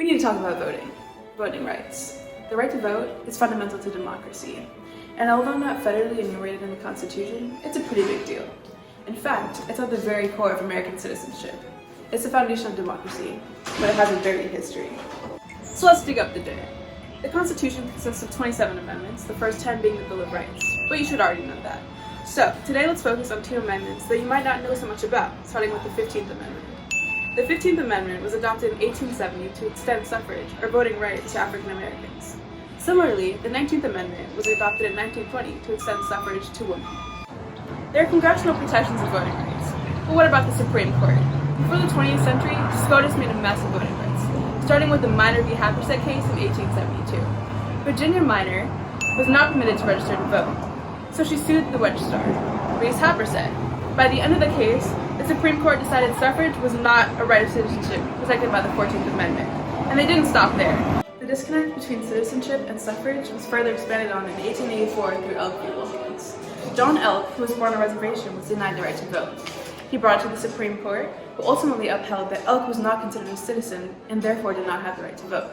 need to talk about voting rights. The right to vote is fundamental to democracy, and although not federally enumerated in the Constitution, it's a pretty big deal. In fact, it's at the very core of American citizenship. It's the foundation of democracy, but it has a dirty history. So let's dig up the dirt. The Constitution consists of 27 amendments, the first 10 being the Bill of Rights, but you should already know that. So, today let's focus on 2 amendments that you might not know so much about, starting with the 15th Amendment. The 15th Amendment was adopted in 1870 to extend suffrage, or voting rights, to African Americans. Similarly, the 19th Amendment was adopted in 1920 to extend suffrage to women. There are congressional protections of voting rights, but what about the Supreme Court? Before the 20th century, SCOTUS made a mess of voting rights, starting with the Minor v. Haverset case in 1872. Virginia Minor was not permitted to register to vote, so she sued the registrar, Reese Haverset. By the end of the case, the Supreme Court decided suffrage was not a right of citizenship protected by the 14th Amendment, and they didn't stop there. The disconnect between citizenship and suffrage was further expanded on in 1884 through Elk v. Wilkins. John Elk, who was born on a reservation, was denied the right to vote. He brought it to the Supreme Court, who ultimately upheld that Elk was not considered a citizen and therefore did not have the right to vote.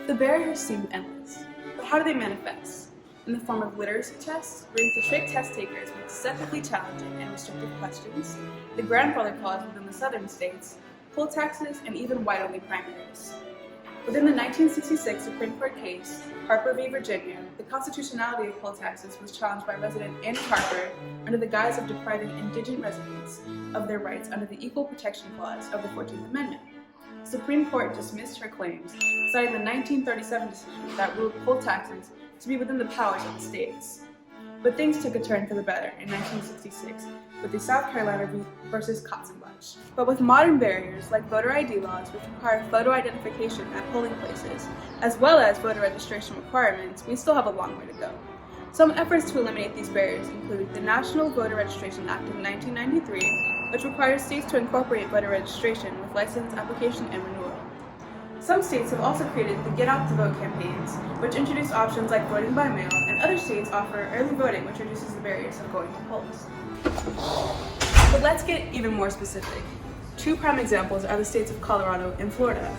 The barriers seem endless, but how do they manifest? In the form of literacy tests, written to trick test takers with deceptively challenging and restrictive questions, the grandfather clause within the southern states, poll taxes, and even white-only primaries. Within the 1966 Supreme Court case, Harper v. Virginia, the constitutionality of poll taxes was challenged by resident Annie Harper under the guise of depriving indigent residents of their rights under the Equal Protection Clause of the 14th Amendment. The Supreme Court dismissed her claims, citing the 1937 decision that ruled poll taxes to be within the powers of the states. But things took a turn for the better in 1966 with the South Carolina v. Katzenbach. But with modern barriers like voter ID laws, which require photo identification at polling places, as well as voter registration requirements, we still have a long way to go. Some efforts to eliminate these barriers include the National Voter Registration Act of 1993, which requires states to incorporate voter registration with license application and renewal. Some states have also created the Get Out the Vote campaigns, which introduce options like voting by mail, and other states offer early voting, which reduces the barriers of going to polls. But let's get even more specific. 2 prime examples are the states of Colorado and Florida.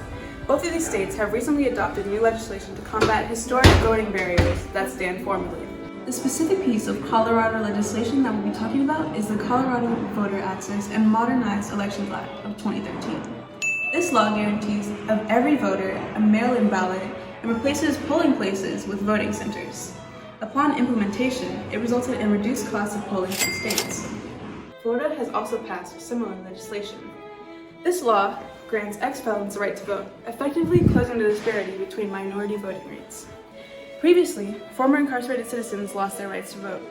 Both of these states have recently adopted new legislation to combat historic voting barriers that stand formally. The specific piece of Colorado legislation that we'll be talking about is the Colorado Voter Access and Modernized Elections Act of 2013. This law guarantees of every voter a mail-in ballot and replaces polling places with voting centers. Upon implementation, it resulted in reduced costs of polling for states. Florida has also passed similar legislation. This law grants ex-felons the right to vote, effectively closing the disparity between minority voting rates. Previously, former incarcerated citizens lost their rights to vote,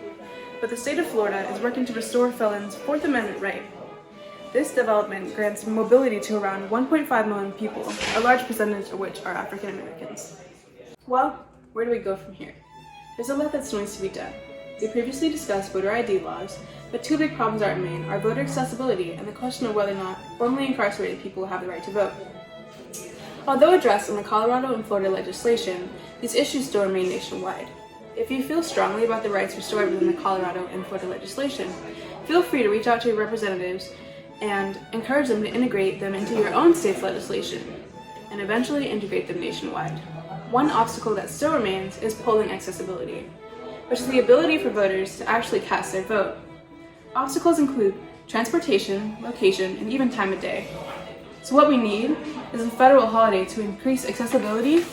but the state of Florida is working to restore felons' 4th Amendment right. This development grants mobility to around 1.5 million people, a large percentage of which are African Americans. Well, where do we go from here? There's a lot that needs to be done. We previously discussed voter ID laws, but 2 big problems that remain are voter accessibility and the question of whether or not formerly incarcerated people have the right to vote. Although addressed in the Colorado and Florida legislation, these issues still remain nationwide. If you feel strongly about the rights restored within the Colorado and Florida legislation, feel free to reach out to your representatives and encourage them to integrate them into your own state's legislation, and eventually integrate them nationwide. One obstacle that still remains is polling accessibility, which is the ability for voters to actually cast their vote. Obstacles include transportation, location, and even time of day. So what we need is a federal holiday to increase accessibility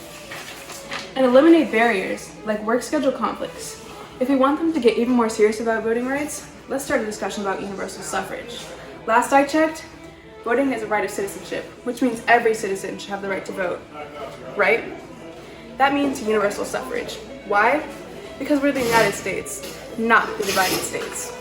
and eliminate barriers like work schedule conflicts. If we want them to get even more serious about voting rights, let's start a discussion about universal suffrage. Last I checked, voting is a right of citizenship, which means every citizen should have the right to vote, right? That means universal suffrage. Why? Because we're the United States, not the divided states.